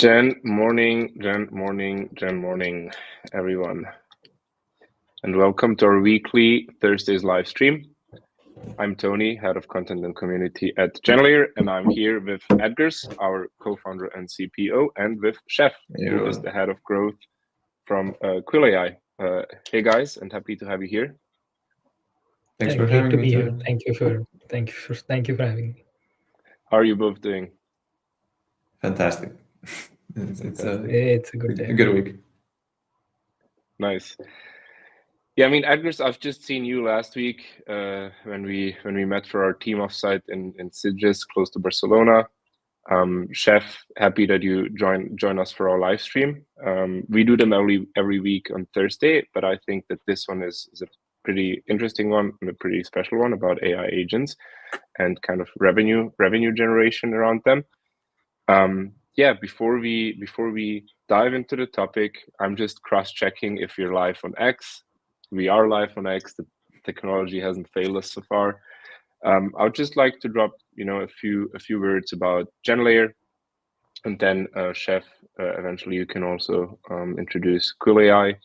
Gen morning, everyone. And welcome to our weekly Thursdays live stream. I'm Tony, head of content and community at Genlayer, and I'm here with Edgars, our co-founder and CPO, and with Chef, who is the head of growth from Quill.ai. Hey guys, and happy to have you here. Thanks for having me here. Thank you for having me. How are you both doing? Fantastic. It's a good week. Nice. Yeah, I mean, Edgars, I've just seen you last week when we met for our team offsite in Sitges, close to Barcelona. Chef, happy that you join us for our live stream. We do them every week on Thursday, but I think that this one is a pretty interesting one and a pretty special one about AI agents and kind of revenue generation around them. Yeah, before we dive into the topic, I'm just cross-checking if you're live on X. We are live on X. The technology hasn't failed us so far. I would just like to drop, a few words about Genlayer, and then Chef, eventually you can also introduce Quill.ai.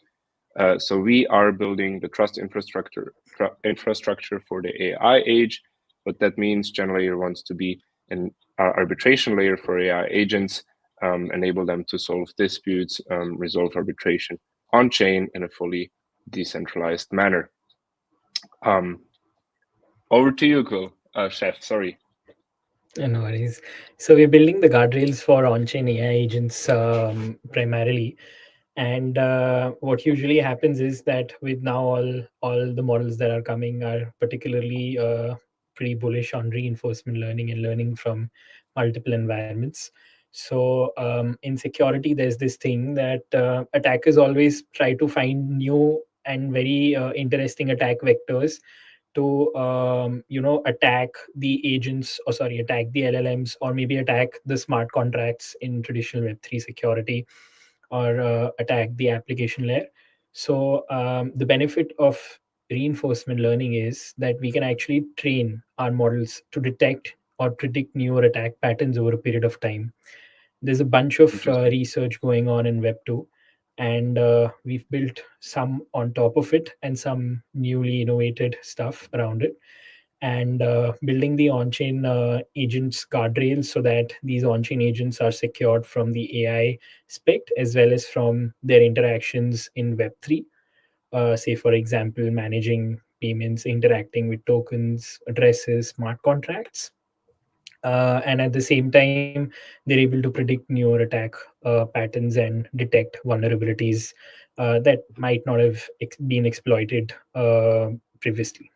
So we are building the trust infrastructure for the AI age. What that means, Genlayer wants to be an arbitration layer for AI agents, enable them to solve disputes, resolve arbitration on chain in a fully decentralized manner. Over to you, Quill, Chef. Sorry. No worries. So we're building the guardrails for on-chain AI agents primarily. And what usually happens is that with now all the models that are coming are particularly pretty bullish on reinforcement learning and learning from multiple environments. So in security, there's this thing that attackers always try to find new and very interesting attack vectors to attack the agents, or sorry, attack the LLMs, or maybe attack the smart contracts in traditional Web3 security, or attack the application layer. So the benefit of reinforcement learning is that we can actually train our models to detect or predict newer attack patterns over a period of time. There's a bunch of research going on in Web2, and we've built some on top of it and some newly innovated stuff around it, and building the on-chain agents guardrails so that these on-chain agents are secured from the AI spec as well as from their interactions in Web3. Say, for example, managing payments, interacting with tokens, addresses, smart contracts. And at the same time, they're able to predict newer attack patterns and detect vulnerabilities that might not have been exploited previously.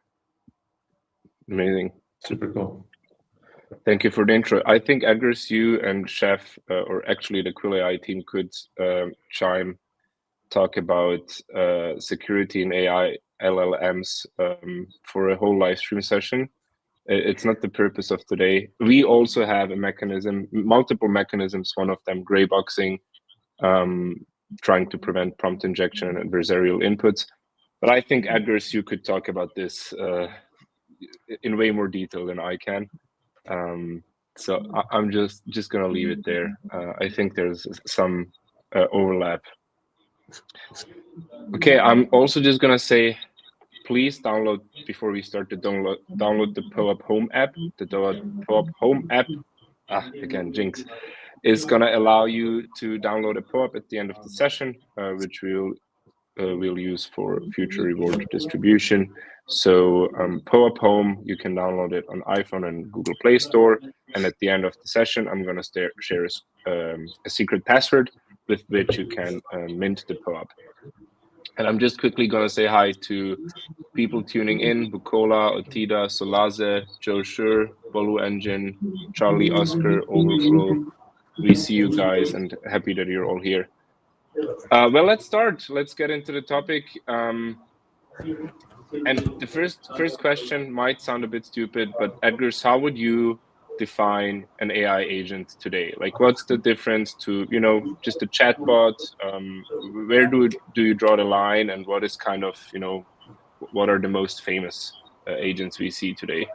Amazing. Super cool. Thank you for the intro. I think Edgars, you and Chef, or actually the Quill.ai team, could talk about security in AI LLMs for a whole live stream session. It's not the purpose of today. We also have a mechanism, multiple mechanisms, one of them gray boxing, trying to prevent prompt injection and adversarial inputs. But I think, Edgars, you could talk about this in way more detail than I can. So I'm just gonna leave it there. I think there's some overlap. Okay, I'm also just gonna say, please download, before we start to download the PoApp Home app. The PoApp Home app, again, jinx, is gonna allow you to download a PoApp at the end of the session, which we'll use for future reward distribution. So PoApp Home, you can download it on iPhone and Google Play Store. And at the end of the session, I'm going to share a secret password with which you can mint the PoApp. And I'm just quickly going to say hi to people tuning in: Bukola, Otida, Solaze, Joe Schur, Bolu Engine, Charlie, Oscar, Overflow. We see you guys and happy that you're all here. Well, let's start. Let's get into the topic. And the first question might sound a bit stupid, but Edgars, how would you define an AI agent today? Like, what's the difference to, just a chatbot? Where do you draw the line, and what is kind of, what are the most famous agents we see today?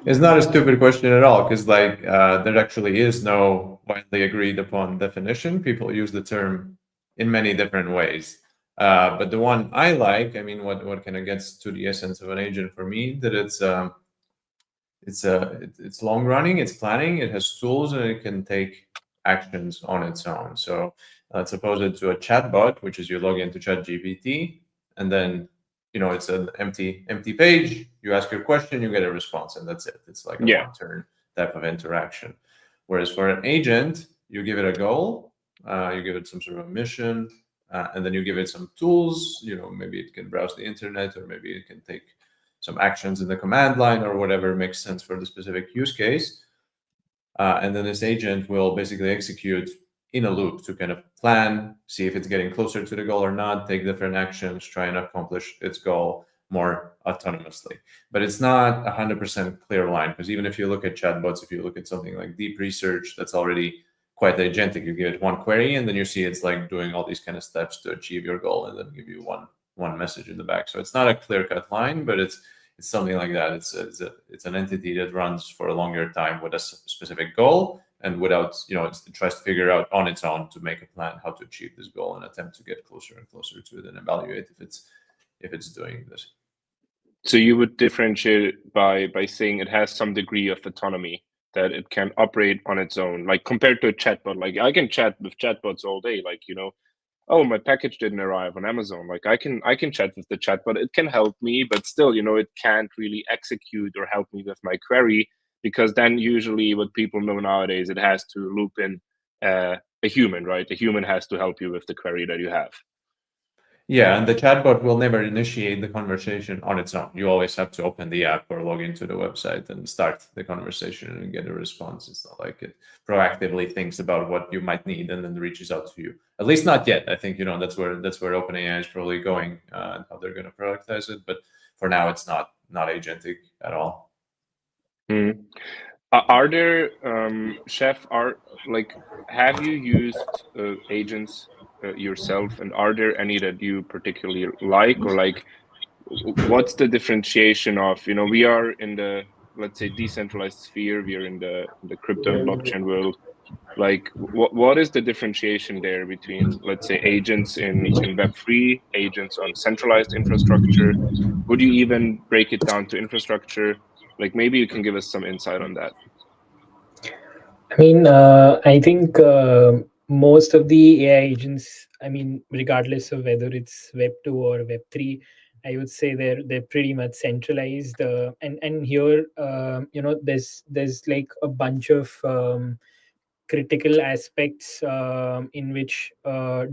It's not a stupid question at all, because like there actually is no widely agreed upon definition. People use the term in many different ways. But the one I like, I mean, what kind of gets to the essence of an agent for me, that it's long running, it's planning, it has tools, and it can take actions on its own. So let's suppose it to a chatbot, which is you log into ChatGPT, and then it's an empty page. You ask your question, you get a response, and that's it. It's like a one-turn type of interaction. Whereas for an agent, you give it a goal, you give it some sort of a mission, and then you give it some tools. Maybe it can browse the internet, or maybe it can take some actions in the command line, or whatever makes sense for the specific use case. And then this agent will basically execute in a loop to kind of plan, see if it's getting closer to the goal or not, take different actions, try and accomplish its goal more autonomously. But it's not 100% clear line, because even if you look at chatbots, if you look at something like Deep Research, that's already quite agentic. You give it one query, and then you see it's like doing all these kind of steps to achieve your goal, and then give you one message in the back. So it's not a clear-cut line, but it's something like that. It's an entity that runs for a longer time with a specific goal, and without, it tries to figure out on its own to make a plan how to achieve this goal, and attempt to get closer and closer to it, and evaluate if it's doing this. So you would differentiate by saying it has some degree of autonomy, that it can operate on its own, like compared to a chatbot. Like I can chat with chatbots all day, like, oh, my package didn't arrive on Amazon. Like I can chat with the chatbot. It can help me, but still, it can't really execute or help me with my query, because then usually what people know nowadays, it has to loop in a human, right? The human has to help you with the query that you have. Yeah, and the chatbot will never initiate the conversation on its own. You always have to open the app or log into the website and start the conversation and get a response. It's not like it proactively thinks about what you might need and then reaches out to you. At least not yet. I think that's where OpenAI is probably going, and how they're going to productize it. But for now, it's not agentic at all. Mm. Are there, Chef? Have you used agents yourself, and are there any that you particularly like, or like, what's the differentiation of, we are in the, let's say, decentralized sphere, we are in the crypto and blockchain world. Like, what is the differentiation there between, let's say, agents in Web3, agents on centralized infrastructure? Would you even break it down to infrastructure? Like, maybe you can give us some insight on that. I mean, I think most of the AI agents, I mean, regardless of whether it's Web 2 or Web 3, I would say they're pretty much centralized. And here, there's like a bunch of critical aspects in which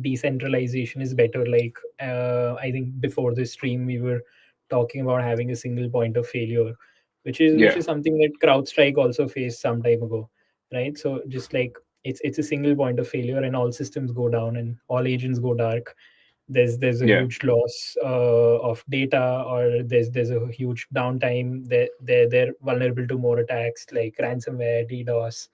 decentralization is better. Like I think before this stream we were talking about having a single point of failure, which is something that CrowdStrike also faced some time ago, right? So just like it's a single point of failure, and all systems go down and all agents go dark. There's a huge loss of data, or there's a huge downtime. They're vulnerable to more attacks like ransomware, DDoS.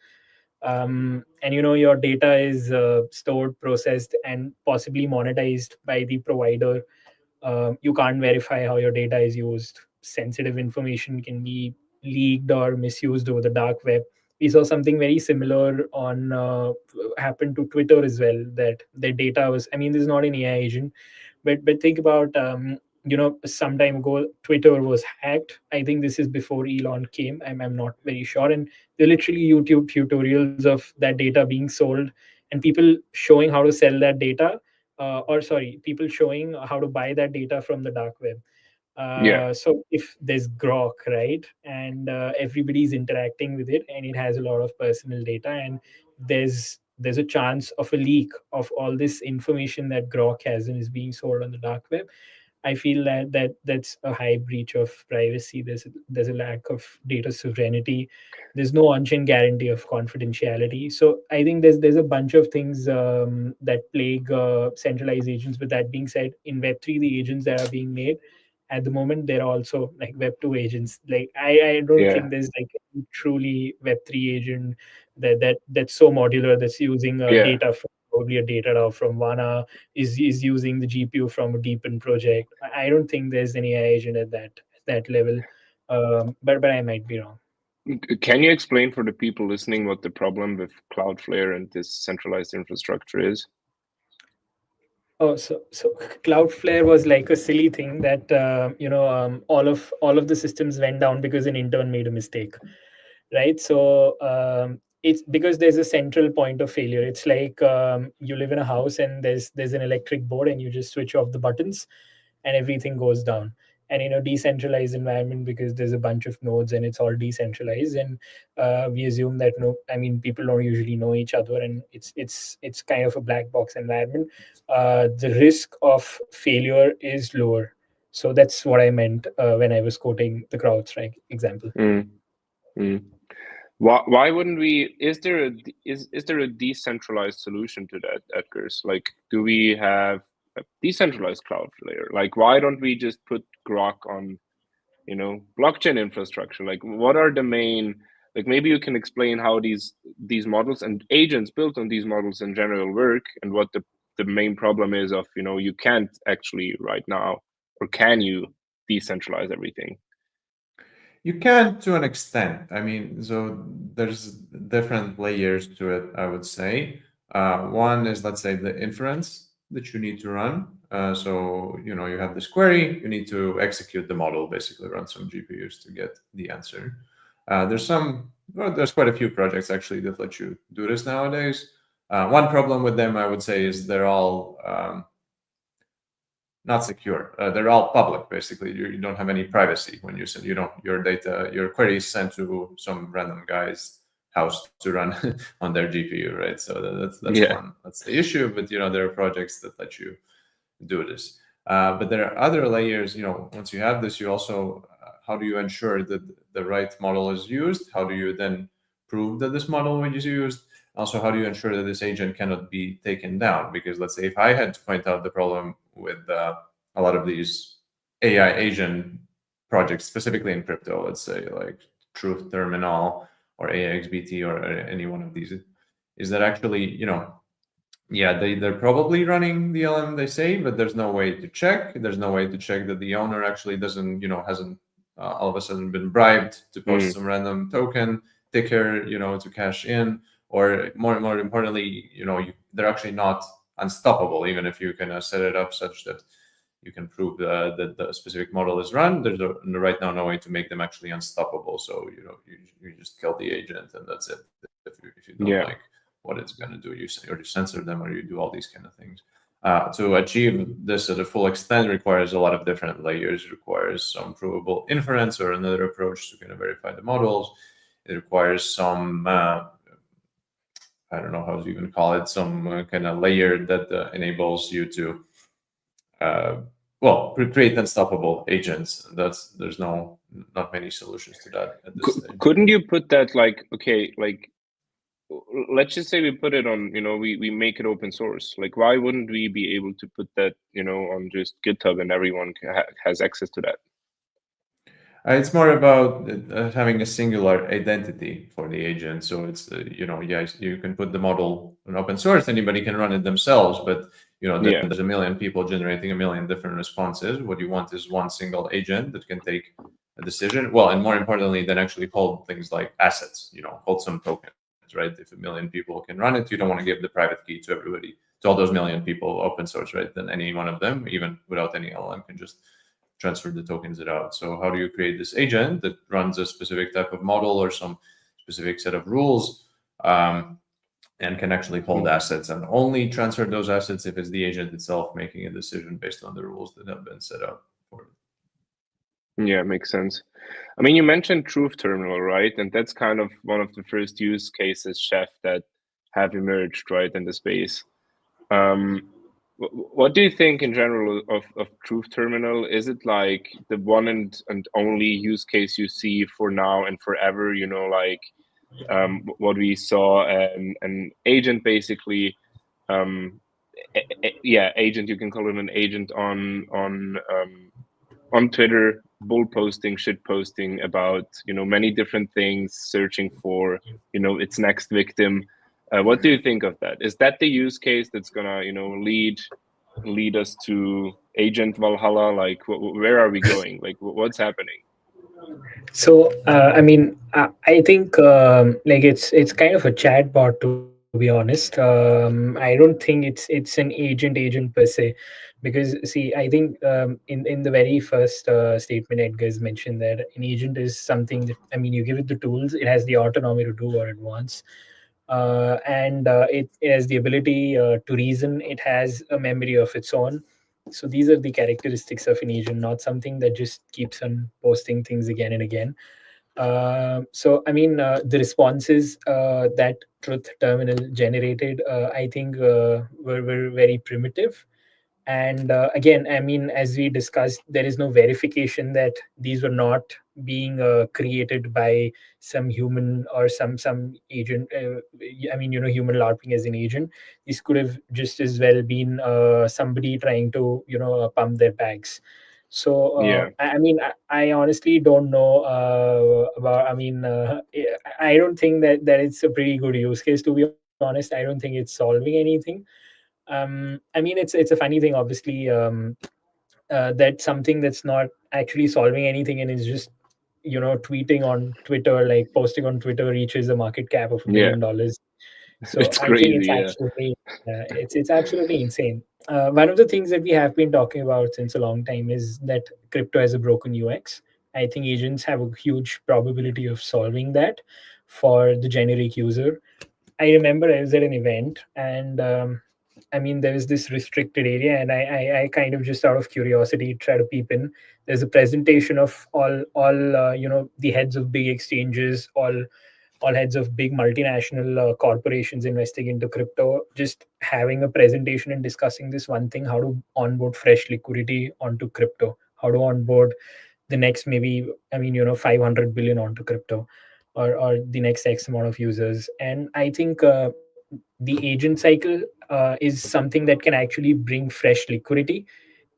And your data is stored, processed, and possibly monetized by the provider. You can't verify how your data is used. Sensitive information can be leaked or misused over the dark web. We saw something very similar on happened to Twitter as well, that their data was, I mean, this is not an AI agent, but think about some time ago Twitter was hacked. I think this is before Elon came. I'm not very sure. And they're literally YouTube tutorials of that data being sold, and people showing how to sell that data, people showing how to buy that data from the dark web. So if there's Grok, right, and everybody's interacting with it, and it has a lot of personal data, and there's a chance of a leak of all this information that Grok has and is being sold on the dark web, I feel that's a high breach of privacy. There's a lack of data sovereignty. There's no on-chain guarantee of confidentiality. So I think there's a bunch of things that plague centralized agents. But that being said, in Web3, the agents that are being made at the moment, they're also like Web2 agents. Like I don't think there's like a truly Web3 agent that's so modular, that's using data from probably a data from Vana, is using the GPU from a Deepin project. I don't think there's any AI agent at that level, but I might be wrong. Can you explain for the people listening what the problem with Cloudflare and this centralized infrastructure is? Oh, so Cloudflare was like a silly thing that all of the systems went down because an intern made a mistake, right? So it's because there's a central point of failure. It's like you live in a house and there's an electric board and you just switch off the buttons and everything goes down. And in a decentralized environment, because there's a bunch of nodes and it's all decentralized, and we assume that people don't usually know each other, and it's kind of a black box environment. The risk of failure is lower. So that's what I meant when I was quoting the CrowdStrike example. Why wouldn't we? Is there a decentralized solution to that, Edgars? Like, do we have a decentralized Cloudflare? Like, why don't we just put Grok on, blockchain infrastructure? Like, what are the main? Like, maybe you can explain how these models and agents built on these models in general work, and what the main problem is of you can't actually right now, or can you decentralize everything? You can, to an extent. I mean, so there's different layers to it, I would say. One is, let's say, the inference that you need to run. So, you have this query, you need to execute the model, basically run some GPUs to get the answer. There's quite a few projects actually that let you do this nowadays. One problem with them, I would say, is they're all not secure. They're all public, basically. You don't have any privacy when you send. Your data, your query is sent to some random guy's house to run on their GPU, right? So that's one. That's the issue. But there are projects that let you do this. But there are other layers. Once you have this, you also how do you ensure that the right model is used? How do you then prove that this model is used? Also, how do you ensure that this agent cannot be taken down? Because let's say if I had to point out the problem with a lot of these AI agent projects, specifically in crypto, let's say like Truth Terminal or AIXBT or any one of these, is that actually, they're probably running the LM they say, but there's no way to check. There's no way to check that the owner actually hasn't all of a sudden been bribed to post some random token ticker, to cash in. Or more importantly, they're actually not unstoppable, even if you can set it up such that you can prove that the specific model is run. There's right now no way to make them actually unstoppable. So you just kill the agent and that's it. If you don't like what it's going to do, you censor them or you do all these kind of things. To achieve this at a full extent requires a lot of different layers. It requires some provable inference or another approach to kind of verify the models. It requires some I don't know how to even call it, some kind of layer that enables you to, create unstoppable agents. There's not many solutions to that at this stage. Couldn't you put that let's just say we put it on, we make it open source. Like, why wouldn't we be able to put that, on just GitHub and everyone has access to that? It's more about having a singular identity for the agent. So it's, you can put the model in open source, anybody can run it themselves, but, there's a million people generating a million different responses. What you want is one single agent that can take a decision. Well, and more importantly, then actually hold things like assets, hold some tokens, right? If a million people can run it, you don't want to give the private key to everybody, to all those million people open source, right? Then any one of them, even without any LLM, can just transfer the tokens it out. So how do you create this agent that runs a specific type of model or some specific set of rules and can actually hold assets and only transfer those assets if it's the agent itself making a decision based on the rules that have been set up for it? Yeah, makes sense. I mean, you mentioned Truth Terminal, right? And that's kind of one of the first use cases, Chef, that have emerged, right, in the space. What do you think in general of Truth Terminal? Is it like the one and only use case you see for now and forever? What we saw, an agent basically, agent. You can call it an agent on Twitter, bull posting, shit posting about many different things, searching for its next victim. What do you think of that? Is that the use case that's gonna lead us to Agent Valhalla? Like, where are we going? Like, what's happening? So, I think like it's kind of a chat bot, to be honest. I don't think it's an agent per se, because see, I think in the very first statement, Edgar's mentioned that an agent is something that, I mean, you give it the tools, it has the autonomy to do what it wants, and it has the ability to reason. It has a memory of its own. So these are the characteristics of an agent, not something that just keeps on posting things again and again. The responses that Truth Terminal generated, I think, were very primitive. And again, I mean, as we discussed, there is no verification that these were not being created by some human or some agent. Human LARPing as an agent. This could have just as well been somebody trying to, pump their bags. So Yeah. I honestly don't know about. I don't think that it's a pretty good use case. To be honest, I don't think it's solving anything. It's a funny thing, obviously, that something that's not actually solving anything and is just, tweeting on Twitter, like posting on Twitter, reaches a market cap of $1 Yeah. billion. So It's I think it's crazy. Yeah. absolutely, it's absolutely insane. One of the things that we have been talking about since a long time is that crypto has a broken UX. I think agents have a huge probability of solving that for the generic user. I remember I was at an event, and there was this restricted area, and I kind of, just out of curiosity, try to peep in. There's a presentation of all the heads of big exchanges, all heads of big multinational corporations investing into crypto, just having a presentation and discussing this one thing: how to onboard fresh liquidity onto crypto, how to onboard the next, maybe, 500 billion onto crypto, or the next X amount of users. And I think the agent cycle is something that can actually bring fresh liquidity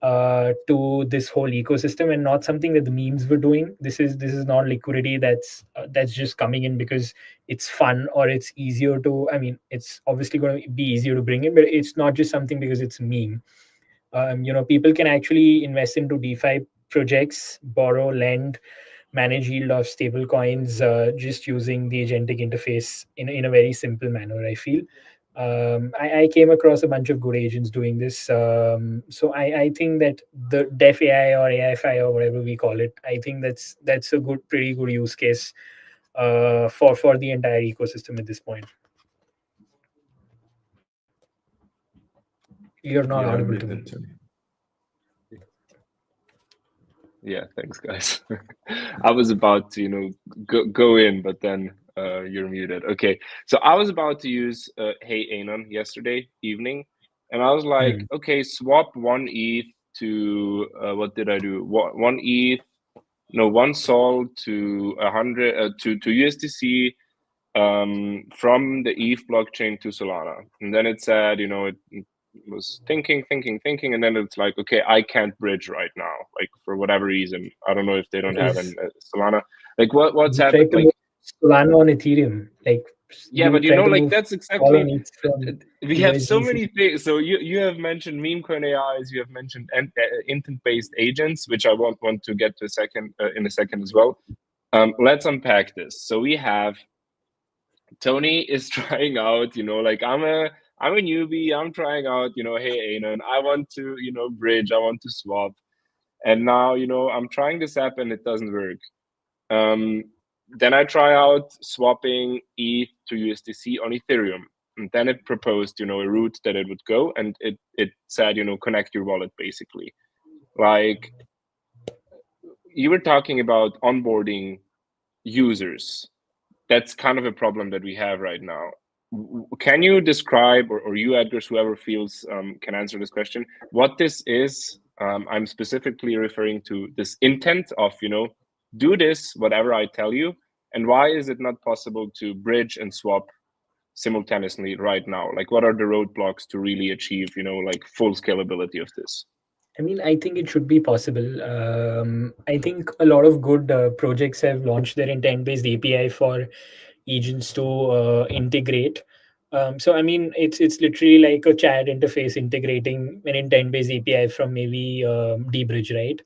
to this whole ecosystem, and not something that the memes were doing. This is not liquidity that's just coming in because it's fun, or it's easier to, it's obviously going to be easier to bring in, but it's not just something because it's a meme. People can actually invest into DeFi projects, borrow, lend, manage yield of stable coins, just using the agentic interface in a very simple manner, I feel. I came across a bunch of good agents doing this. So I think that the Def AI or AIFI or whatever we call it, I think that's a pretty good use case for the entire ecosystem at this point. You're not Yeah, audible to me. Yeah, thanks, guys. I was about to, go in, but then you're muted. Okay, so I was about to use Hey Anon yesterday evening, and I was like, okay, swap one ETH to what did I do? One ETH, no, one Sol to 100 to USDC from the ETH blockchain to Solana, and then it said, it was thinking, and then it's like, okay, I can't bridge right now, like for whatever reason. I don't know if they don't have an Solana. Like what's happened? Like Solana on Ethereum, like yeah, but like that's exactly. We have so many things. So you have mentioned meme coin AIs. You have mentioned intent-based agents, which I want to get to in a second as well. Let's unpack this. So we have Tony is trying out. Like I'm a newbie. I'm trying out. Hey Anon, I want to bridge. I want to swap, and now I'm trying this app and it doesn't work. Then I try out swapping ETH to USDC on Ethereum. And then it proposed, a route that it would go, and it said, connect your wallet, basically. Like, you were talking about onboarding users. That's kind of a problem that we have right now. Can you describe, or you, Edgar, whoever feels can answer this question, what this is? I'm specifically referring to this intent of, do this, whatever I tell you, and why is it not possible to bridge and swap simultaneously right now? Like, what are the roadblocks to really achieve, like full scalability of this? I think it should be possible. I think a lot of good projects have launched their intent-based API for agents to integrate. It's literally like a chat interface integrating an intent-based API from maybe dBridge, right?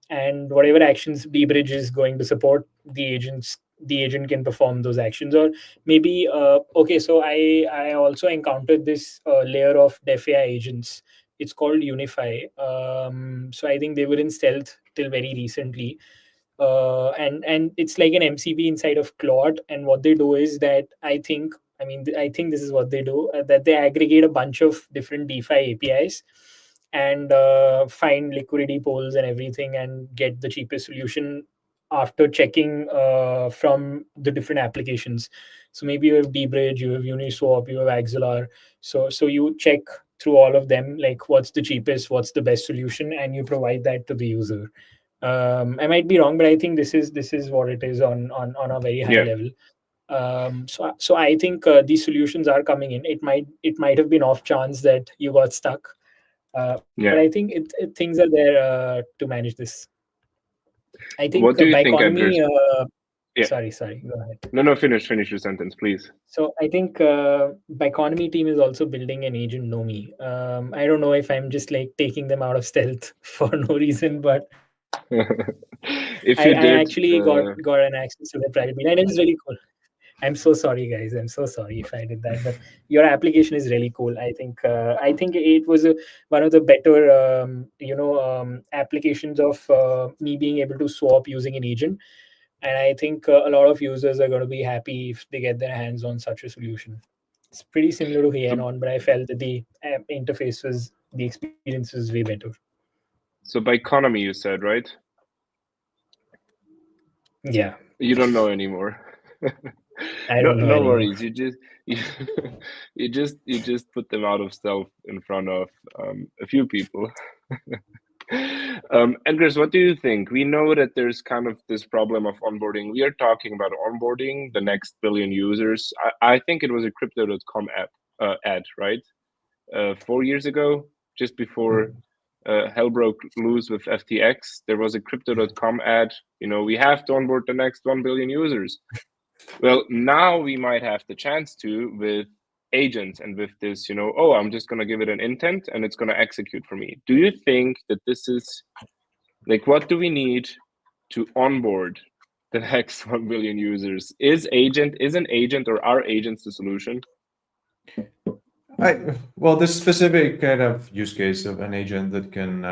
and whatever actions dbridge is going to support, the agent can perform those actions. Or maybe okay, so I also encountered this layer of DefAI agents. It's called Unify. So I think they were in stealth till very recently, and it's like an MCP inside of Claude. And what they do is that I think this is what they do, that they aggregate a bunch of different DeFi APIs and find liquidity pools and everything and get the cheapest solution after checking from the different applications. So maybe you have dbridge, you have Uniswap, you have Axelar. So you check through all of them, like what's the cheapest, what's the best solution, and you provide that to the user. I might be wrong, but I think this is what it is on a very high level. So I think these solutions are coming in. It might have been off chance that you got stuck, but I think things are there to manage this. I think what do you think, Biconomy, yeah. Sorry, go ahead. No, finish your sentence, please. So I think Biconomy team is also building an agent Nomi. I don't know if I'm just like taking them out of stealth for no reason, but if you I actually got an access to the private beta, and it's really cool. I'm so sorry, guys. I'm so sorry if I did that, but your application is really cool. I think it was one of the better applications of me being able to swap using an agent, and I think a lot of users are going to be happy if they get their hands on such a solution. It's pretty similar to Hyenon, but I felt that the experience was way better. So Biconomy, you said, right? Yeah. You don't know anymore. I don't know no anymore. worries. You just put them out of stealth in front of a few people. Edgars, what do you think? We know that there's kind of this problem of onboarding. We are talking about onboarding the next billion users. I think it was a Crypto.com ad, right? 4 years ago, just before hell broke loose with FTX, there was a Crypto.com ad. We have to onboard the next 1 billion users. Well, now we might have the chance to with agents and with this, I'm just going to give it an intent and it's going to execute for me. Do you think that this is like, what do we need to onboard the next 1 billion users? Is an agent or are agents the solution? Well, this specific kind of use case of an agent that can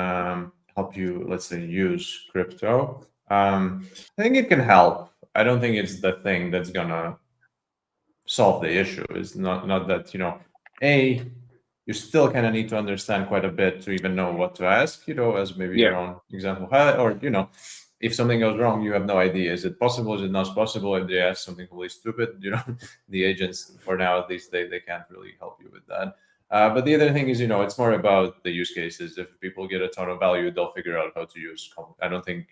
help you, let's say, use crypto, I think it can help. I don't think it's the thing that's gonna solve the issue. It's not that, you still kind of need to understand quite a bit to even know what to ask, as maybe your own example, or, if something goes wrong, you have no idea. Is it possible? Is it not possible? If they ask something really stupid, the agents, for now at least, they can't really help you with that. But the other thing is, it's more about the use cases. If people get a ton of value, they'll figure out how to use. I don't think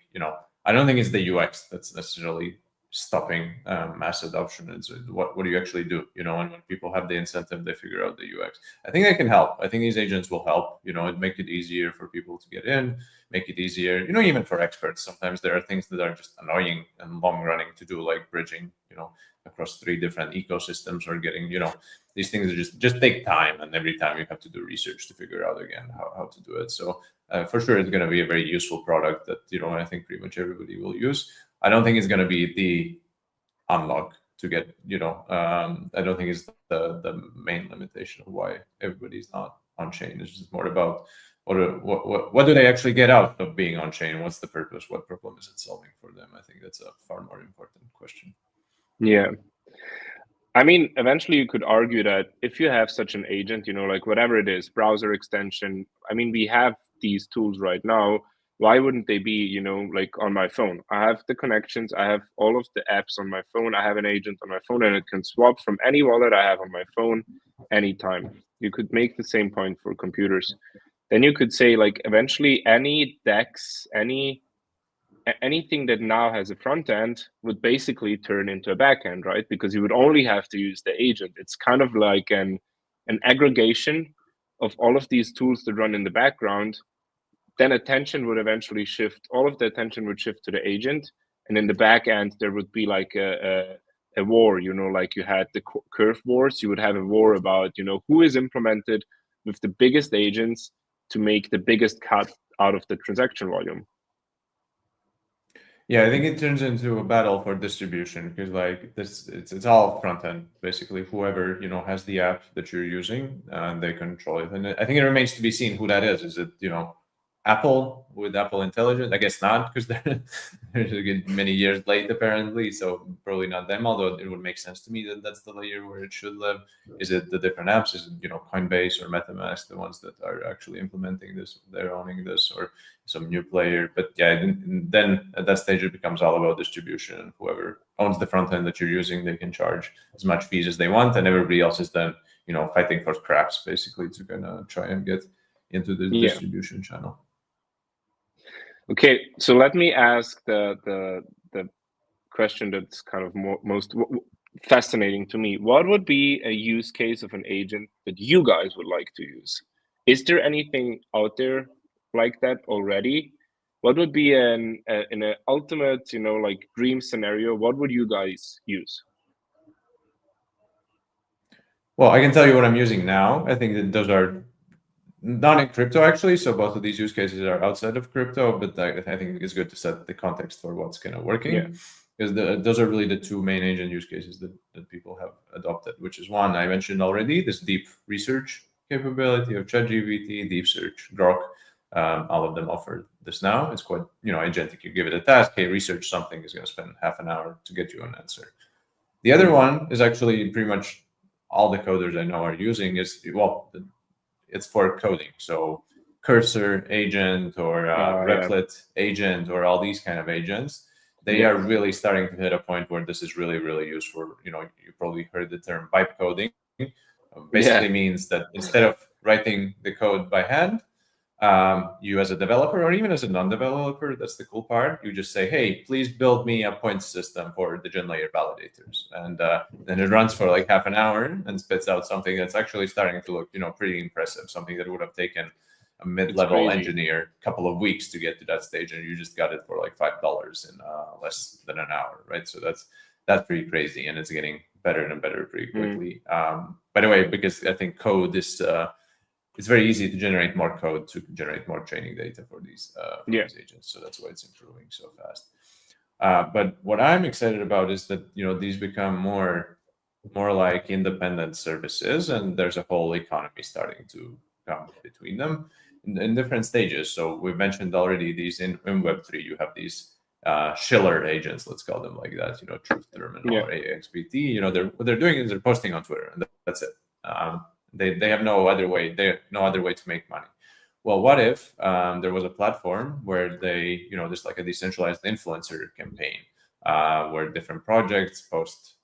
it's the UX that's necessarily stopping mass adoption. It's what do you actually do? And when people have the incentive, they figure out the UX. I think that can help. I think these agents will help. It make it easier for people to get in, make it easier. Even for experts, sometimes there are things that are just annoying and long running to do, like bridging, across 3 different ecosystems, or getting, these things are just take time, and every time you have to do research to figure out again how to do it. So for sure, it's going to be a very useful product that I think pretty much everybody will use. I don't think it's going to be the unlock to get, I don't think it's the main limitation of why everybody's not on chain. It's just more about what do they actually get out of being on chain? What's the purpose? What problem is it solving for them? I think that's a far more important question. Yeah. I mean, eventually you could argue that if you have such an agent, like whatever it is, browser extension, I mean, we have these tools right now. Why wouldn't they be, like on my phone? I have the connections. I have all of the apps on my phone. I have an agent on my phone, and it can swap from any wallet I have on my phone anytime. You could make the same point for computers. Then you could say, like, eventually any DEX, anything that now has a front end would basically turn into a back end, right? Because you would only have to use the agent. It's kind of like an aggregation of all of these tools that run in the background. Then attention would eventually shift. All of the attention would shift to the agent, and in the back end there would be like a war. Like you had the curve wars. You would have a war about who is implemented with the biggest agents to make the biggest cut out of the transaction volume. Yeah, I think it turns into a battle for distribution because like this, it's all front end basically. Whoever has the app that you're using, and they control it. And I think it remains to be seen who that is. Is it Apple with Apple Intelligence? I guess not, because they're many years late apparently. So probably not them. Although it would make sense to me that that's the layer where it should live. Is it the different apps? Is it Coinbase or MetaMask, the ones that are actually implementing this? They're owning this, or some new player? But yeah, then at that stage it becomes all about distribution, and whoever owns the front end that you're using, they can charge as much fees as they want, and everybody else is then fighting for scraps basically to kind of try and get into the distribution channel. Okay, so let me ask the question that's kind of most fascinating to me. What would be a use case of an agent that you guys would like to use? Is there anything out there like that already? What would be in an ultimate, like dream scenario? What would you guys use? Well, I can tell you what I'm using now. I think that those are not in crypto actually. So both of these use cases are outside of crypto, but I think it's good to set the context for what's kind of working. Because those are really the two main agent use cases that people have adopted, which is one I mentioned already, this deep research capability of ChatGPT, Deep Search, Grok. All of them offer this now. It's quite, agentic. You give it a task, hey, research something, is going to spend half an hour to get you an answer. The other one is actually pretty much all the coders I know are using it's for coding. So Cursor agent or Replit agent or all these kind of agents, they are really starting to hit a point where this is really, really useful. You probably heard the term vibe coding. Basically means that instead of writing the code by hand, you as a developer or even as a non-developer, that's the cool part, you just say, hey, please build me a point system for the GenLayer validators. And then it runs for like half an hour and spits out something that's actually starting to look, pretty impressive, something that would have taken a mid-level engineer a couple of weeks to get to that stage, and you just got it for like $5 in less than an hour, right? So that's pretty crazy, and it's getting better and better pretty quickly. By the way, because I think code is it's very easy to generate more code to generate more training data for these agents. So that's why it's improving so fast. But what I'm excited about is that these become more like independent services, and there's a whole economy starting to come between them in different stages. So we've mentioned already these in Web3. You have these Schiller agents, let's call them like that. Truth Terminal or AXBT. What they're doing is they're posting on Twitter, and that's it. They have no other way. No other way to make money. Well, what if there was a platform where they, there's like a decentralized influencer campaign where different projects post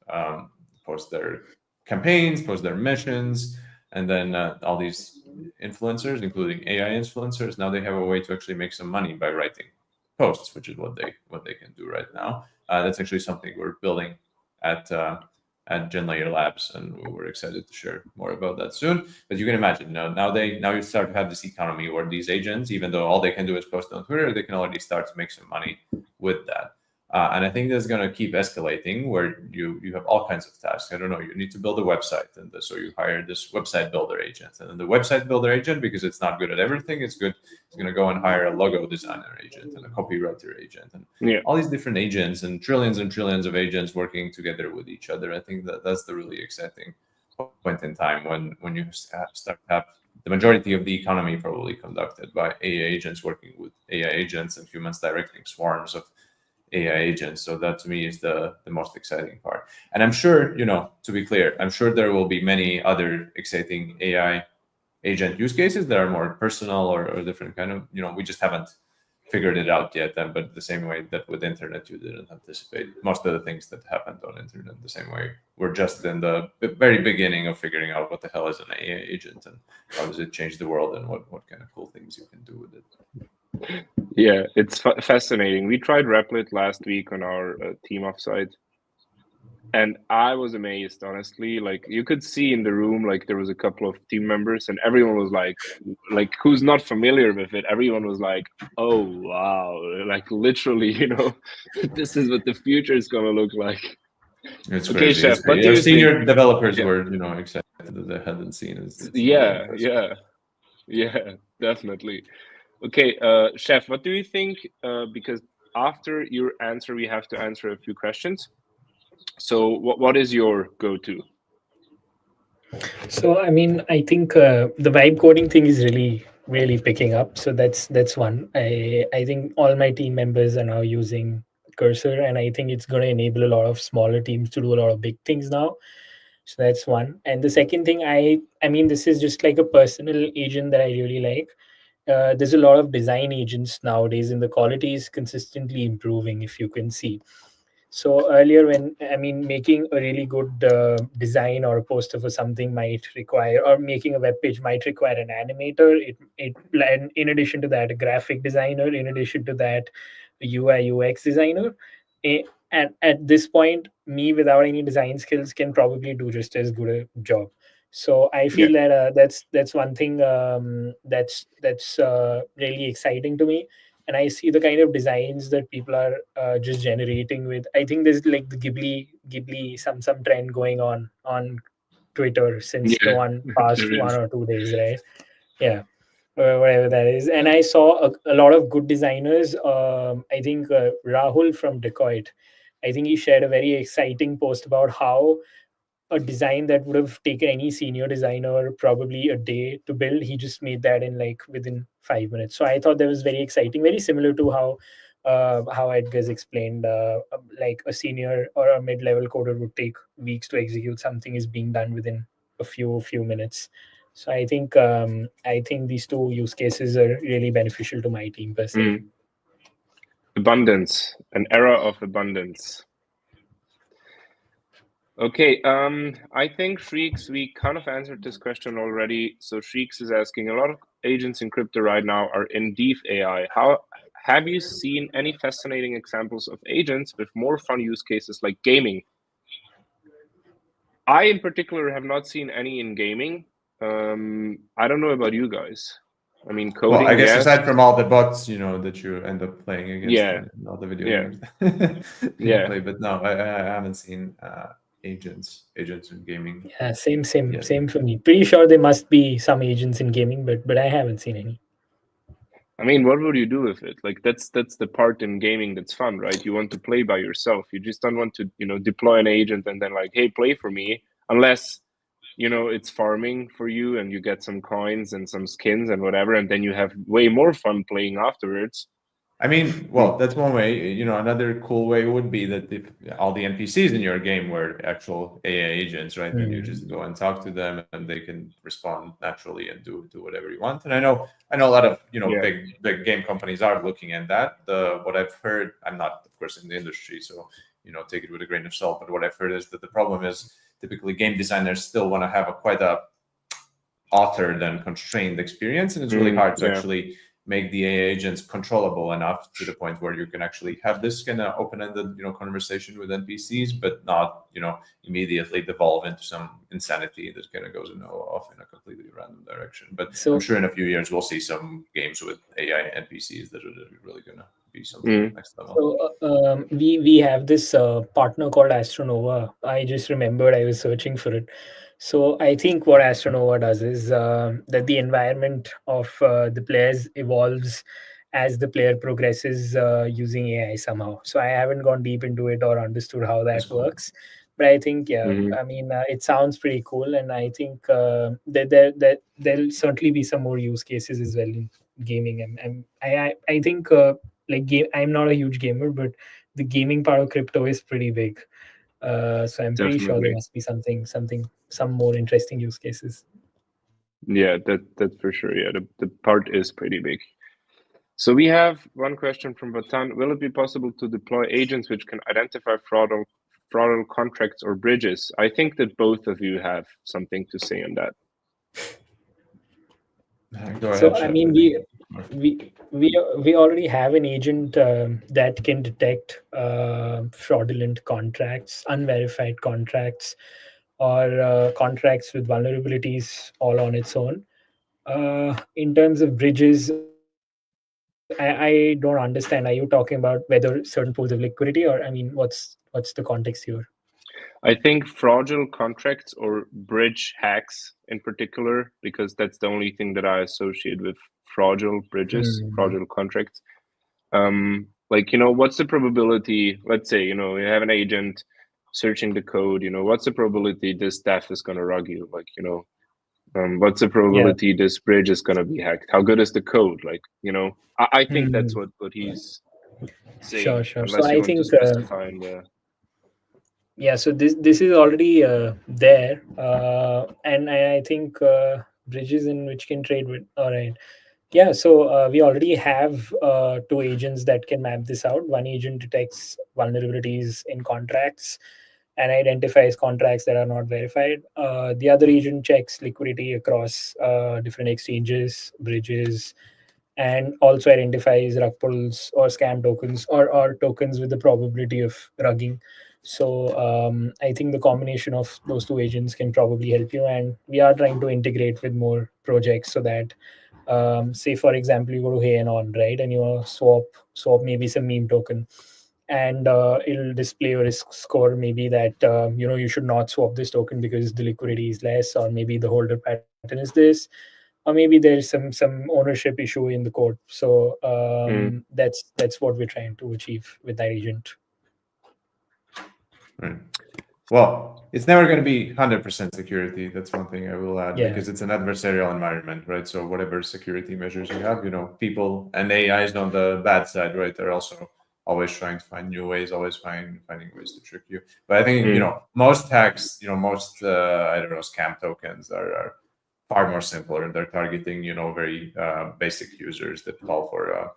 their campaigns, post their missions, and then all these influencers, including AI influencers, now they have a way to actually make some money by writing posts, which is what they can do right now. That's actually something we're building at GenLayer Labs, and we're excited to share more about that soon. But you can imagine now you start to have this economy where these agents, even though all they can do is post on Twitter, they can already start to make some money with that. And I think that's going to keep escalating, where you have all kinds of tasks. I don't know, you need to build a website, and so you hire this website builder agent. And then the website builder agent, because it's not good at everything, it's going to go and hire a logo designer agent and a copywriter agent, and all these different agents and trillions of agents working together with each other. I think that's the really exciting point in time when you start to have the majority of the economy probably conducted by AI agents working with AI agents, and humans directing swarms of AI agents. So that to me is the most exciting part. And I'm sure, to be clear, I'm sure there will be many other exciting AI agent use cases that are more personal or different kind of, we just haven't figured it out yet. But the same way that with internet, you didn't anticipate most of the things that happened on internet, the same way we're just in the very beginning of figuring out what the hell is an AI agent and how does it change the world and what kind of cool things you can do with it. Yeah, it's fascinating. We tried Replit last week on our team offsite, and I was amazed, honestly. Like, you could see in the room, like there was a couple of team members, and everyone was like who's not familiar with it, everyone was like, oh wow, like literally, this is what the future is gonna look like. It's okay, crazy. Chef, what do you senior think? developers were excited that they hadn't seen it. Yeah, definitely. Okay, Chef, what do you think? Because after your answer, we have to answer a few questions. So what is your go-to? So I mean, I think the vibe coding thing is really picking up. So that's one. I think all my team members are now using Cursor, and I think it's going to enable a lot of smaller teams to do a lot of big things now. So that's one. And the second thing, I mean, this is just like a personal agent that I really like. There's a lot of design agents nowadays, and the quality is consistently improving. If you can see, so earlier, when I mean making a really good design or a poster for something might require, or making a web page might require an animator. And in addition to that, a graphic designer. In addition to that, a UI UX designer. At this point, me without any design skills can probably do just as good a job. So I feel that that's one thing that's really exciting to me, and I see the kind of designs that people are just generating with. I think there's like the Ghibli some trend going on Twitter since the one past 1 or 2 days, right? Yeah, whatever that is. And I saw a lot of good designers. I think Rahul from Decoit. I think he shared a very exciting post about how a design that would have taken any senior designer probably a day to build, he just made that in like within 5 minutes. So I thought that was very exciting, very similar to how Edgar's explained, like a senior or a mid-level coder would take weeks to execute something is being done within a few minutes. So I think these two use cases are really beneficial to my team personally. Abundance, an era of abundance. Okay, I think Shrieks, we kind of answered this question already. So Shrieks is asking, a lot of agents in crypto right now are in Deep AI. How have you seen any fascinating examples of agents with more fun use cases like gaming? I in particular have not seen any in gaming. I don't know about you guys. I mean, coding. Well, I guess yes. aside from all the bots, that you end up playing against in all the video games you play, but no, I haven't seen agents in gaming. Yeah, same for me. Pretty sure there must be some agents in gaming, but I haven't seen any. I mean, what would you do with it? Like that's the part in gaming that's fun, right? You want to play by yourself. You just don't want to, deploy an agent and then like, hey, play for me, unless it's farming for you and you get some coins and some skins and whatever, and then you have way more fun playing afterwards. I mean, well, that's one way. Another cool way would be that if all the NPCs in your game were actual AI agents, right? Then you just go and talk to them, and they can respond naturally and do whatever you want. And I know a lot of big game companies are looking at that. What I've heard, I'm not, of course, in the industry, so take it with a grain of salt. But what I've heard is that the problem is typically game designers still want to have quite a authored and constrained experience, and it's really hard to actually make the AI agents controllable enough to the point where you can actually have this kind of open-ended, conversation with NPCs, but not, immediately devolve into some insanity that kind of goes off in a completely random direction. But I'm sure in a few years we'll see some games with AI NPCs that are really going to be something next level. So we have this partner called Astronova. I just remembered I was searching for it. So I think what Astronova does is that the environment of the players evolves as the player progresses using AI somehow. So I haven't gone deep into it or understood how that works. But I think, I mean, it sounds pretty cool. And I think that there'll certainly be some more use cases as well in gaming. And I think I'm not a huge gamer, but the gaming part of crypto is pretty big. So I'm pretty sure there must be some more interesting use cases. Yeah, that's for sure. Yeah, the part is pretty big. So we have one question from Batan. Will it be possible to deploy agents which can identify fraudulent contracts or bridges? I think that both of you have something to say on that. Go ahead, so I mean, we already have an agent that can detect fraudulent contracts, unverified contracts, or contracts with vulnerabilities all on its own. In terms of bridges, I don't understand. Are you talking about whether certain pools of liquidity, or I mean, what's the context here? I think fraudulent contracts or bridge hacks in particular, because that's the only thing that I associate with fraudulent bridges, fraudulent contracts. Like, what's the probability? Let's say, you have an agent searching the code. What's the probability this dev is going to rug you? Like, what's the probability this bridge is going to be hacked? How good is the code? Like, I think that's what he's saying. Sure. Unless So you I want think to specify in the. Yeah, so this is already there, and I think bridges in which can trade with. All right. Yeah, so we already have 2 agents that can map this out. One agent detects vulnerabilities in contracts and identifies contracts that are not verified. The other agent checks liquidity across different exchanges, bridges, and also identifies rug pulls or scam tokens or tokens with the probability of rugging. So I think the combination of those 2 agents can probably help you. And we are trying to integrate with more projects so that, say for example, you go to Hey and On, right, and you swap maybe some meme token, and it'll display your risk score, maybe that you should not swap this token because the liquidity is less, or maybe the holder pattern is this, or maybe there's some ownership issue in the code. So that's what we're trying to achieve with that agent. Right. Well, it's never going to be 100% security. That's one thing I will add, because it's an adversarial environment, right? So whatever security measures you have, people and AIs on the bad side, right, they're also always trying to find new ways, always finding ways to trick you. But I think most hacks, most I don't know, scam tokens are far more simpler, and they're targeting very basic users that call for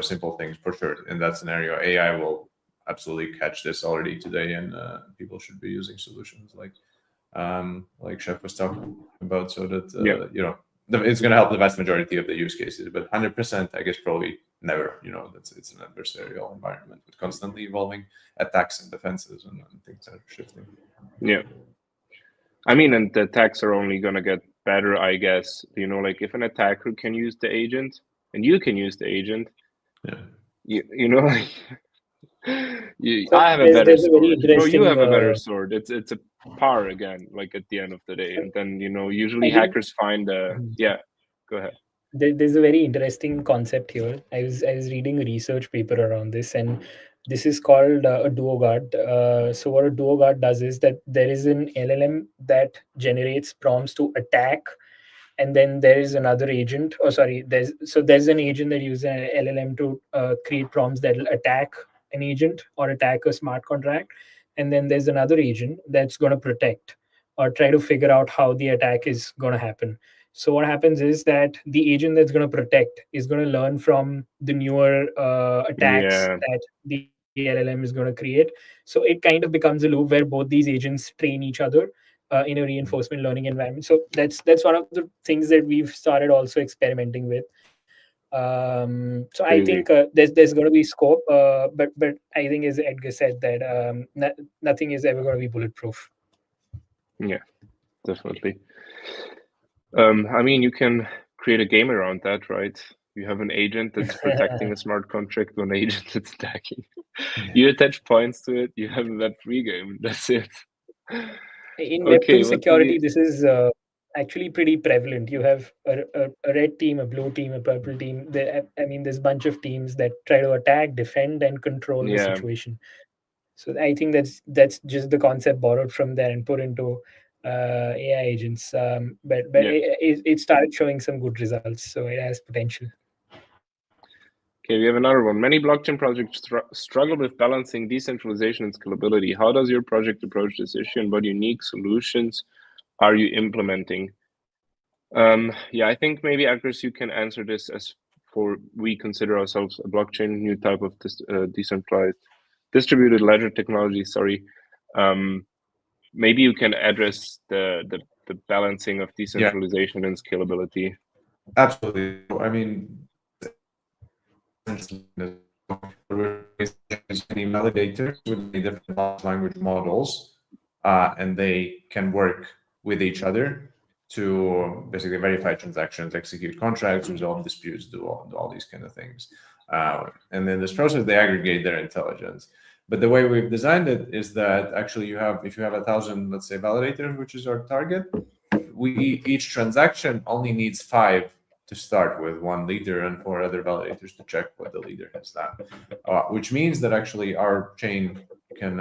simple things. For sure, in that scenario, AI will absolutely catch this already today, and people should be using solutions like Chef was talking about, so that it's going to help the vast majority of the use cases. But 100%, I guess, probably never. It's an adversarial environment with constantly evolving attacks and defenses, and things are shifting. Yeah, I mean, and the attacks are only going to get better, I guess. Like if an attacker can use the agent and you can use the agent, like. I have a better sword. You have a better sword. It's a par again, like at the end of the day. And then usually hackers find yeah. Go ahead. There's a very interesting concept here. I was reading a research paper around this, and this is called a DuoGuard. So what a DuoGuard does is that there is an LLM that generates prompts to attack, and then there is another agent. There's an agent that uses an LLM to create prompts that will attack an agent or attack a smart contract, and then there's another agent that's going to protect or try to figure out how the attack is going to happen. So what happens is that the agent that's going to protect is going to learn from the newer attacks that the LLM is going to create. So it kind of becomes a loop where both these agents train each other in a reinforcement learning environment. So that's one of the things that we've started also experimenting with. So I think there's going to be scope, but I think, as Edgar said, that nothing is ever going to be bulletproof. Yeah, definitely. I mean, you can create a game around that, right? You have an agent that's protecting a smart contract, one agent that's attacking. You attach points to it, you have a Web3 game. That's it. In Web2 security, this is actually pretty prevalent. You have a red team, a blue team, a purple team. There's a bunch of teams that try to attack, defend, and control the situation. So I think that's just the concept borrowed from there and put into AI agents. But it started showing some good results, so it has potential. Okay, we have another one. Many blockchain projects struggle with balancing decentralization and scalability. How does your project approach this issue, and what unique solutions are you implementing? I think maybe, Agris, you can answer this, as for we consider ourselves a blockchain, new type of decentralized distributed ledger technology. Sorry, maybe you can address the balancing of decentralization and scalability. Absolutely. I mean, validators with different large language models, and they can work with each other to basically verify transactions, execute contracts, resolve disputes, do all these kind of things. And in this process, they aggregate their intelligence. But the way we've designed it is that actually if you have 1,000, let's say, validators, which is our target, each transaction only needs 5 to start with one leader and 4 other validators to check what the leader has done, which means that actually our chain can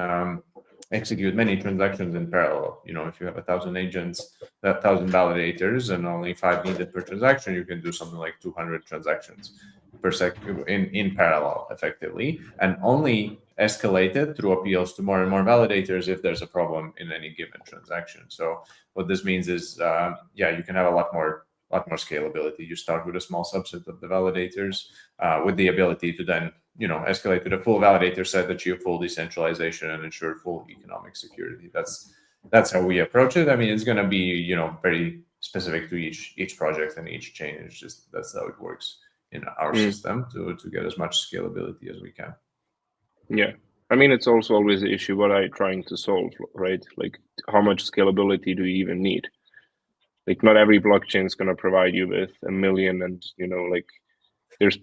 execute many transactions in parallel. If you have 1,000 agents, 1,000 validators, and only 5 needed per transaction, you can do something like 200 transactions per second in parallel, effectively, and only escalate it through appeals to more and more validators if there's a problem in any given transaction. So what this means is, you can have a lot more scalability. You start with a small subset of the validators with the ability to then escalate to the full validator set, achieve full decentralization, and ensure full economic security. That's how we approach it. I mean, it's going to be very specific to each project and each chain. It's just that's how it works in our system to get as much scalability as we can. Yeah, I mean, it's also always the issue, what are you trying to solve, right? Like, how much scalability do you even need? Like, not every blockchain is going to provide you with 1 million, and like, there's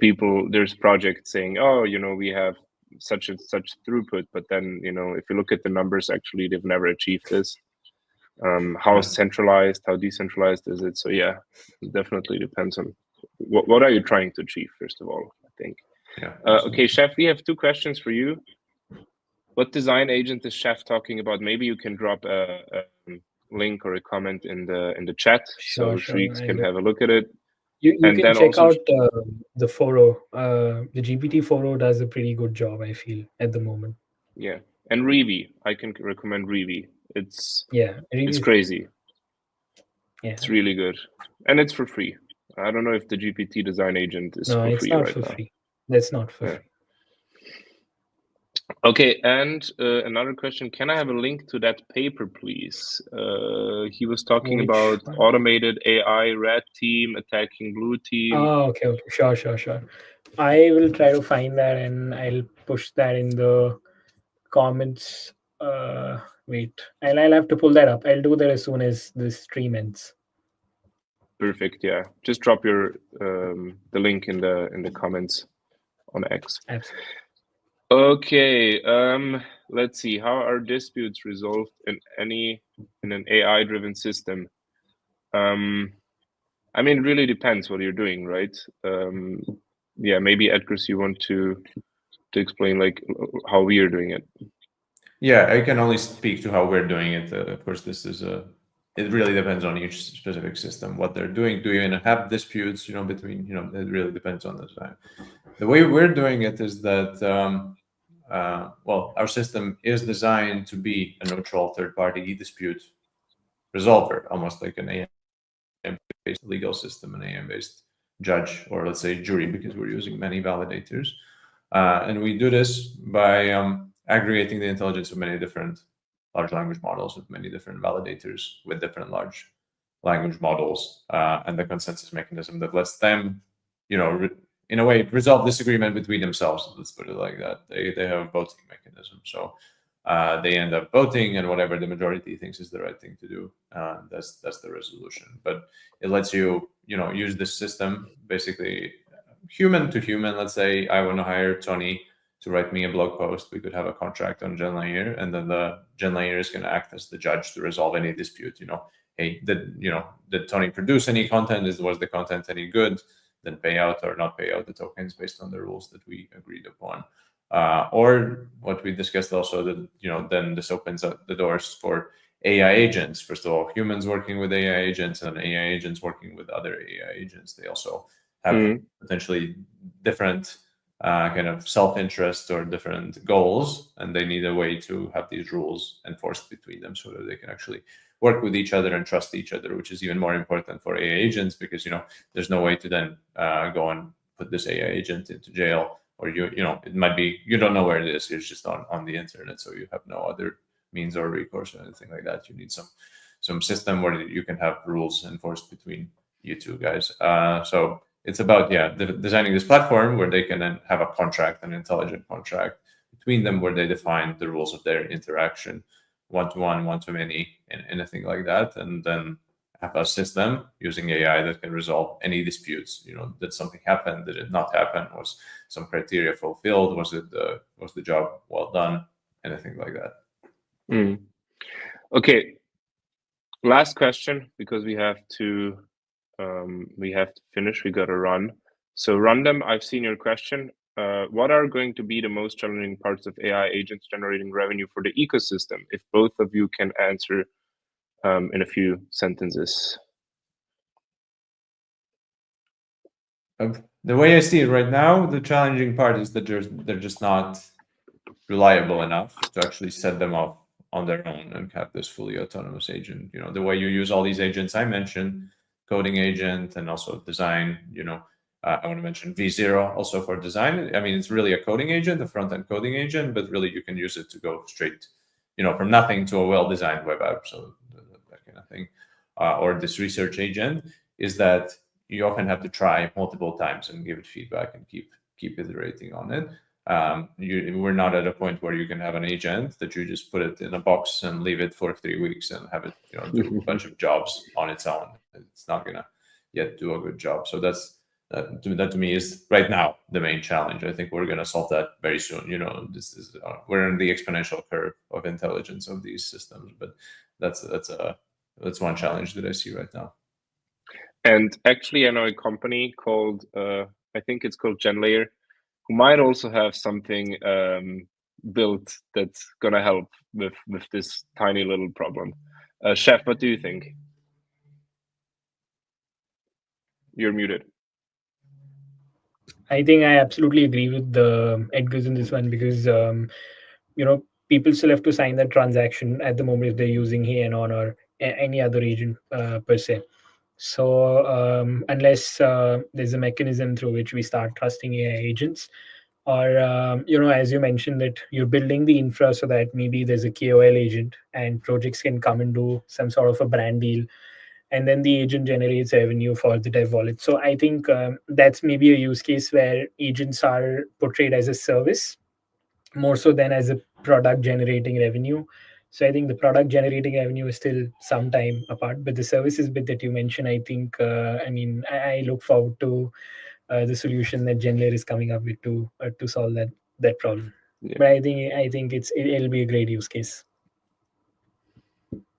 projects saying, oh, we have such and such throughput, but then if you look at the numbers, actually they've never achieved this. How centralized, how decentralized is it? So yeah, it definitely depends on what are you trying to achieve, first of all, I think. Yeah. Okay, Chef, we have 2 questions for you. What design agent is Chef talking about? Maybe you can drop a link or a comment in the chat, so Shrieks can have a look at it. You can check out the 4.0. The GPT 4.0 does a pretty good job, I feel, at the moment. Yeah, and Reevee, I can recommend Reevee. It's Reevee crazy. Yeah, it's really good, and it's for free. I don't know if the GPT design agent is for free right now. Free. That's not for free. Okay, and another question: can I have a link to that paper, please? He was talking about automated AI red team attacking blue team. Oh, okay. Sure. I will try to find that and I'll push that in the comments. Wait, I'll have to pull that up. I'll do that as soon as this stream ends. Perfect. Yeah, just drop your the link in the comments on X. Absolutely. Okay. Let's see. How are disputes resolved in an AI-driven system? I mean, it really depends what you're doing, right? Yeah, maybe Edgars, you want to explain like how we are doing it. Yeah, I can only speak to how we're doing it. Of course, this is it really depends on each specific system, what they're doing. Do you even have disputes, between, it really depends on the design. The way we're doing it is that, our system is designed to be a neutral third-party dispute resolver, almost like an AM-based legal system, an AM-based judge, or let's say jury, because we're using many validators. And we do this by aggregating the intelligence of many different large language models with many different validators with different large language models, and the consensus mechanism that lets them, in a way, resolve disagreement between themselves. Let's put it like that. They have a voting mechanism, so they end up voting, and whatever the majority thinks is the right thing to do, that's the resolution. But it lets you, use this system basically human to human. Let's say I want to hire Tony to write me a blog post. We could have a contract on GenLayer, and then the GenLayer is going to act as the judge to resolve any dispute. Hey, did Tony produce any content? Was the content any good? Then pay out or not pay out the tokens based on the rules that we agreed upon. Or what we discussed also, that then this opens up the doors for AI agents. First of all, humans working with AI agents and AI agents working with other AI agents. They also have potentially different kind of self-interest or different goals, and they need a way to have these rules enforced between them so that they can actually work with each other and trust each other, which is even more important for AI agents, because there's no way to then go and put this AI agent into jail, or it might be you don't know where it is. It's just on the internet, so you have no other means or recourse or anything like that. You need some system where you can have rules enforced between you two guys. So it's about designing this platform where they can then have a contract, an intelligent contract between them, where they define the rules of their interaction, one-to-one, one-to-many, and anything like that, and then have a system using AI that can resolve any disputes. Did something happen? Did it not happen? Was some criteria fulfilled? Was the job well done? Anything like that. Okay. Last question, because we have to we have to finish. We got to run. So Random, I've seen your question. What are going to be the most challenging parts of AI agents generating revenue for the ecosystem? If both of you can answer in a few sentences. The way I see it right now, the challenging part is that they're just not reliable enough to actually set them up on their own and have this fully autonomous agent. You know, the way you use all these agents I mentioned, coding agent and also design, you know, I want to mention V0 also for design. I mean, it's really a coding agent, a front-end coding agent, but really you can use it to go straight, you know, from nothing to a well-designed web app. So that kind of thing. Or this research agent is that you often have to try multiple times and give it feedback and keep iterating on it. We're not at a point where you can have an agent that you just put it in a box and leave it for 3 weeks and have it, you know, do a bunch of jobs on its own. It's not gonna yet do a good job. So that to me is right now the main challenge. I think we're gonna solve that very soon. You know, this is we're in the exponential curve of intelligence of these systems, but that's one challenge that I see right now. And actually, I know a company called I think it's called GenLayer, who might also have something built that's gonna help with this tiny little problem. Chef, what do you think? You're muted. I think I absolutely agree with Edgar's in this one because you know, people still have to sign that transaction at the moment if they're using HeyAnon or any other agent per se. So unless there's a mechanism through which we start trusting AI agents, or you know, as you mentioned, that you're building the infra so that maybe there's a KOL agent and projects can come and do some sort of a brand deal, and then the agent generates revenue for the dev wallet. So I think that's maybe a use case where agents are portrayed as a service more so than as a product generating revenue. So I think the product generating revenue is still some time apart, but the services bit that you mentioned, I think, I mean, I look forward to the solution that GenLayer is coming up with to solve that problem. Yeah. But I think it'll be a great use case.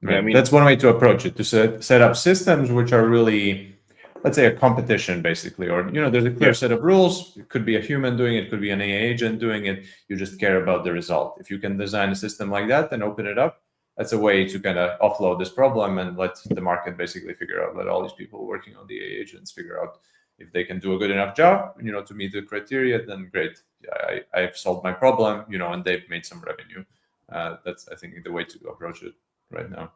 Yeah, I mean, that's one way to approach it, to set up systems which are really, let's say, a competition basically, or, you know, there's a clear set of rules. It could be a human doing it, could be an AI agent doing it. You just care about the result. If you can design a system like that and open it up, that's a way to kind of offload this problem and let the market basically figure out, let all these people working on the AI agents figure out if they can do a good enough job, you know, to meet the criteria, then great. I've solved my problem, you know, and they've made some revenue. That's, I think, the way to approach it right now.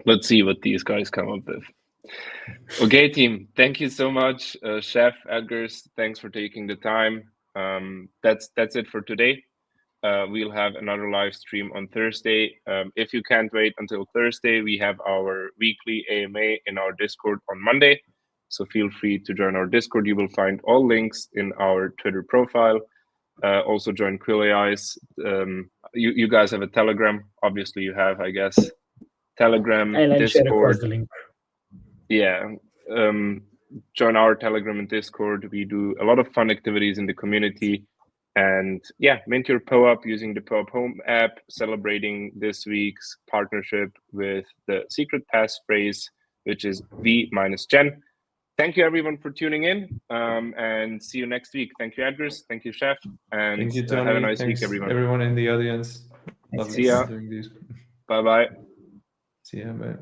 Let's see what these guys come up with. Okay, team, thank you so much. Chef, Edgars, thanks for taking the time. That's it for today. We'll have another live stream on Thursday. If you can't wait until Thursday, we have our weekly AMA in our Discord on Monday. So feel free to join our Discord. You will find all links in our Twitter profile. Also join Quill AIs. You guys have a Telegram. Obviously you have, I guess. Telegram, and Discord. The link. Yeah. Join our Telegram and Discord. We do a lot of fun activities in the community. And yeah, mint your POAP using the POAP Home app, celebrating this week's partnership with the secret passphrase, which is V-Gen. Thank you everyone for tuning in, and see you next week. Thank you, Edgars. Thank you, Chef. And thank you, Tony. Have a nice Thanks, week, everyone. Everyone in the audience. See ya. Bye-bye. See ya. Bye.